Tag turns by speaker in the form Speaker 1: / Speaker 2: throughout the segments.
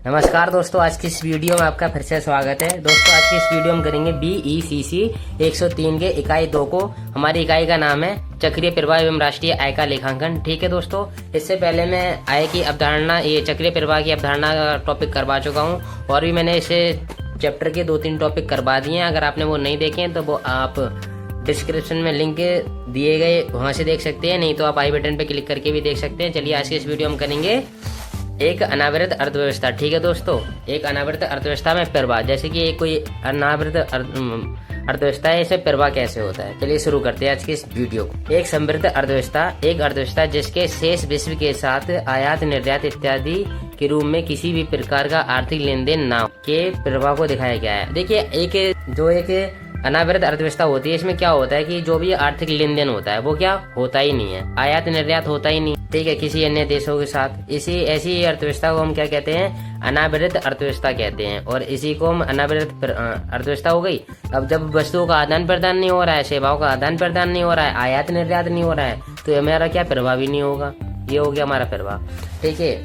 Speaker 1: नमस्कार दोस्तों, आज की इस वीडियो में आपका फिर से स्वागत है। दोस्तों आज की इस वीडियो में करेंगे BECC 103 के इकाई 2 को। हमारी इकाई का नाम है चक्रीय प्रवाह एवं राष्ट्रीय आय का लेखांकन। ठीक है दोस्तों, इससे पहले मैं आय की अवधारणा, ये चक्रीय प्रवाह की अवधारणा का टॉपिक करवा चुका हूँ और भी मैंने इसे चैप्टर के 2-3 टॉपिक करवा दिए हैं। अगर आपने वो नहीं देखे हैं तो वो आप डिस्क्रिप्शन में लिंक दिए गए वहाँ से देख सकते हैं, नहीं तो आप आई बटन पे क्लिक करके भी देख सकते हैं। चलिए आज की इस वीडियो में करेंगे एक अनावृत अर्थव्यवस्था। ठीक है दोस्तों, एक अनावृत अर्थव्यवस्था में प्रवाह, जैसे कि एक कोई अनावृत अर्थव्यवस्था है, इसमें प्रवाह कैसे होता है। चलिए शुरू करते हैं आज की इस वीडियो को। एक समृद्ध अर्थव्यवस्था एक अर्थव्यवस्था जिसके शेष विश्व के साथ आयात निर्यात इत्यादि के रूप में किसी भी प्रकार का आर्थिक लेन देन न के प्रवाह को दिखाया गया है। देखिए एक अनावृत अर्थव्यवस्था होती है, इसमें क्या होता है कि जो भी आर्थिक लेन देन होता है वो क्या होता ही नहीं है, आयात निर्यात होता ही नहीं। ठीक है, किसी अन्य देशों के साथ। ऐसी अर्थव्यवस्था को हम क्या कहते हैं, अनावृत अर्थव्यवस्था कहते हैं। और इसी को हम अनावृत अर्थव्यवस्था हो गई। अब जब वस्तुओं का आदान प्रदान नहीं हो रहा है, सेवाओं का आदान प्रदान नहीं हो रहा है, आयात निर्यात नहीं हो रहा है, तो हमारा क्या प्रवाह भी नहीं होगा। ये हो गया हमारा प्रवाह। ठीक है,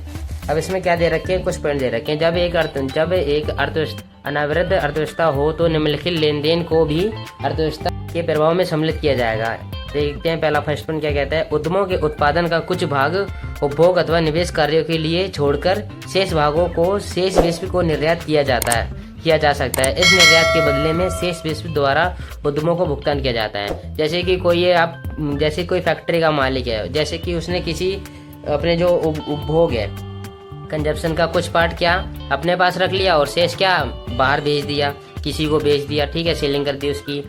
Speaker 1: अब इसमें क्या दे रखे हैं, कुछ पॉइंट दे रखे हैं। जब एक अर्थव्यवस्था अनावृत अर्थव्यवस्था हो तो निम्नलिखित लेन देन को भी अर्थव्यवस्था के प्रभाव में सम्मिलित किया जाएगा। देखते हैं पहला फर्स्ट पॉइंट क्या कहता है। उद्यमों के उत्पादन का कुछ भाग उपभोग अथवा निवेश कार्यों के लिए छोड़कर शेष भागों को शेष विश्व को निर्यात किया जा सकता है। इस निर्यात के बदले में शेष विश्व द्वारा उद्यमों को भुगतान किया जाता है। जैसे कि कोई फैक्ट्री का मालिक है, जैसे कि उसने किसी अपने जो उपभोग है, कंजप्शन का कुछ पार्ट क्या अपने पास रख लिया और शेष क्या बाहर भेज दिया, किसी को बेच दिया। ठीक है, सेलिंग कर दी उसकी।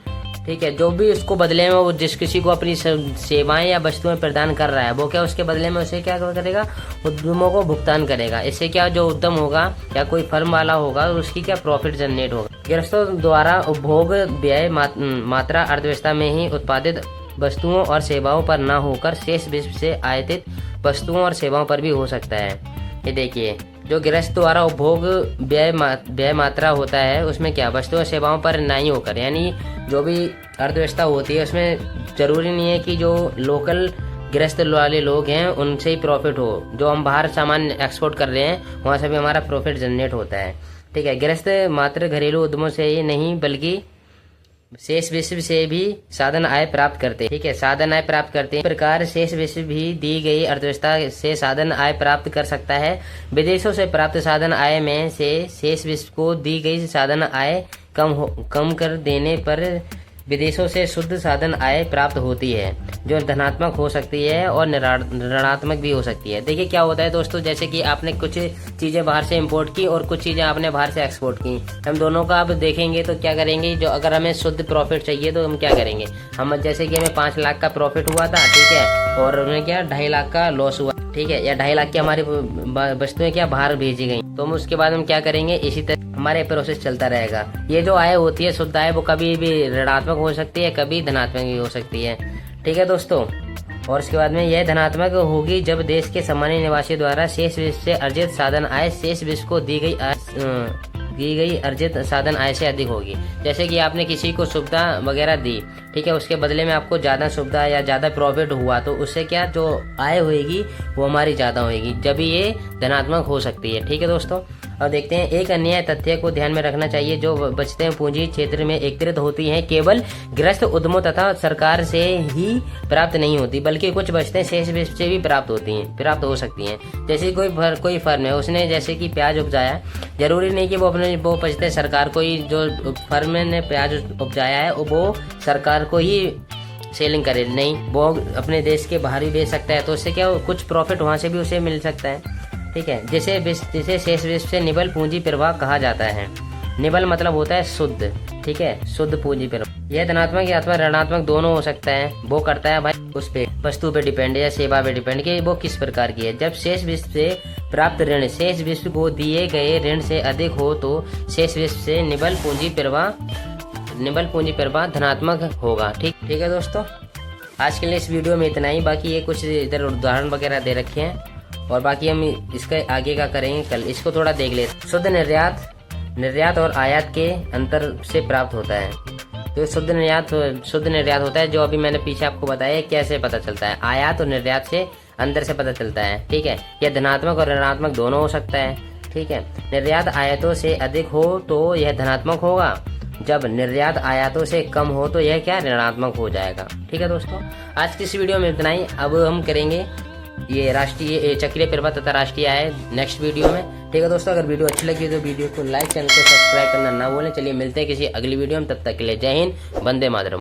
Speaker 1: ठीक है, जो भी उसको बदले में वो जिस किसी को अपनी सेवाएं या वस्तुएं प्रदान कर रहा है, वो क्या उसके बदले में उसे क्या करेगा, उद्यमों को भुगतान करेगा। इससे क्या जो उद्यम होगा या कोई फर्म वाला होगा उसकी क्या प्रॉफिट जनरेट होगा। गृहस्थों द्वारा उपभोग व्यय मात्रा अर्थव्यवस्था में ही उत्पादित वस्तुओं और सेवाओं पर न होकर शेष विश्व से आयातित वस्तुओं और सेवाओं पर भी हो सकता है। ये देखिए, जो गृहस्थ द्वारा उपभोग व्यय मात्रा होता है उसमें क्या वस्तुओं और सेवाओं पर नहीं होकर, यानी जो भी अर्थव्यवस्था होती है उसमें जरूरी नहीं है कि जो लोकल गृहस्थ वाले लोग हैं उनसे ही प्रॉफिट हो। जो हम बाहर सामान एक्सपोर्ट कर रहे हैं वहाँ से भी हमारा प्रॉफिट जनरेट होता है। ठीक है, गृहस्थ मात्र घरेलू उद्यमों से ही नहीं बल्कि शेष विश्व से भी साधन आय प्राप्त करते हैं। ठीक है, साधन आय प्राप्त करते हैं। इस प्रकार शेष विश्व भी दी गई अर्थव्यवस्था से साधन आय प्राप्त कर सकता है। विदेशों से प्राप्त साधन आय में से शेष विश्व को दी गई साधन आय कम कर देने पर विदेशों से शुद्ध साधन आय प्राप्त होती है, जो धनात्मक हो सकती है और ऋणात्मक भी हो सकती है। देखिए क्या होता है दोस्तों, जैसे कि आपने कुछ चीजें बाहर से इंपोर्ट की और कुछ चीजें आपने बाहर से एक्सपोर्ट की। हम दोनों का अब देखेंगे तो क्या करेंगे, जो अगर हमें शुद्ध प्रॉफिट चाहिए तो हम क्या करेंगे, हम जैसे कि हमें 5 लाख का प्रॉफिट हुआ था, ठीक है, और हमें क्या 2.5 लाख का लॉस हुआ, ठीक है, या 2.5 लाख की हमारी वस्तुएं क्या बाहर भेजी गई, तो हम उसके बाद हम क्या करेंगे, इसी तरह हमारे प्रोसेस चलता रहेगा। ये जो आय होती है शुद्ध आय, वो कभी भी ऋणात्मक हो सकती है, कभी धनात्मक भी हो सकती है। ठीक है दोस्तों, और इसके बाद में यह धनात्मक होगी जब देश के सामान्य निवासी द्वारा शेष विश्व से अर्जित साधन आय शेष विश्व को दी गई अर्जित साधन आय से अधिक होगी। जैसे कि आपने किसी को सुविधा वगैरह दी, ठीक है, उसके बदले में आपको ज्यादा सुविधा या ज्यादा प्रॉफिट हुआ, तो उससे क्या जो आय होगी वो हमारी ज्यादा होगी, जब ये धनात्मक हो सकती है। ठीक है दोस्तों, और देखते हैं एक अन्य तथ्य को ध्यान में रखना चाहिए। जो बचतें पूंजी क्षेत्र में एकत्रित होती हैं केवल गृहस्थ उद्यमों तथा सरकार से ही प्राप्त नहीं होती, बल्कि कुछ बचतें शेष विश्व से भी प्राप्त हो सकती हैं। जैसे कोई फर्म है, उसने जैसे कि प्याज उपजाया, जरूरी नहीं कि वो बचतें सरकार को ही, जो फर्म ने प्याज उपजाया है वो सरकार को ही सेलिंग करे, नहीं, वो अपने देश के बाहर ही बेच सकता है, तो उससे क्या कुछ प्रॉफिट वहां से भी उसे मिल सकता है। ठीक है, जिसे शेष विश्व से निबल पूंजी प्रवाह कहा जाता है। निबल मतलब होता है शुद्ध, ठीक है, शुद्ध पूंजी प्रवाह। यह धनात्मक या अथवा ऋणात्मक दोनों हो सकता है। वो करता है भाई उस पे वस्तु पे डिपेंड या सेवा पे डिपेंड कि वो किस प्रकार की है। जब शेष विश्व से प्राप्त ऋण शेष विश्व को दिए गए ऋण से अधिक हो तो शेष विश्व से निबल पूंजी प्रवाह धनात्मक होगा। ठीक है दोस्तों, आज के लिए इस वीडियो में इतना ही। बाकी ये कुछ इधर उदाहरण वगैरह दे रखे हैं और बाकी हम इसके आगे का करेंगे कल। इसको थोड़ा देख लेते। शुद्ध निर्यात और आयात के अंतर से प्राप्त होता है। तो शुद्ध निर्यात होता है, जो अभी मैंने पीछे आपको बताया कैसे पता चलता है। आयात और निर्यात से अंदर से पता चलता है। ठीक है, यह धनात्मक और ऋणात्मक दोनों हो सकता है। ठीक है। निर्यात आयातों से अधिक हो तो यह धनात्मक होगा, जब निर्यात आयातों से कम हो तो यह क्या ऋणात्मक हो जाएगा। ठीक है दोस्तों, आज की इस वीडियो में इतना ही। अब हम करेंगे ये राष्ट्रीय चक्रीय प्रवाह तथा राष्ट्रीय आय नेक्स्ट वीडियो में। ठीक है दोस्तों, अगर वीडियो अच्छी लगी तो वीडियो को लाइक, चैनल को सब्सक्राइब करना ना भूलें। चलिए मिलते हैं किसी अगली वीडियो में, तब तक के लिए जय हिंद, वंदे मातरम।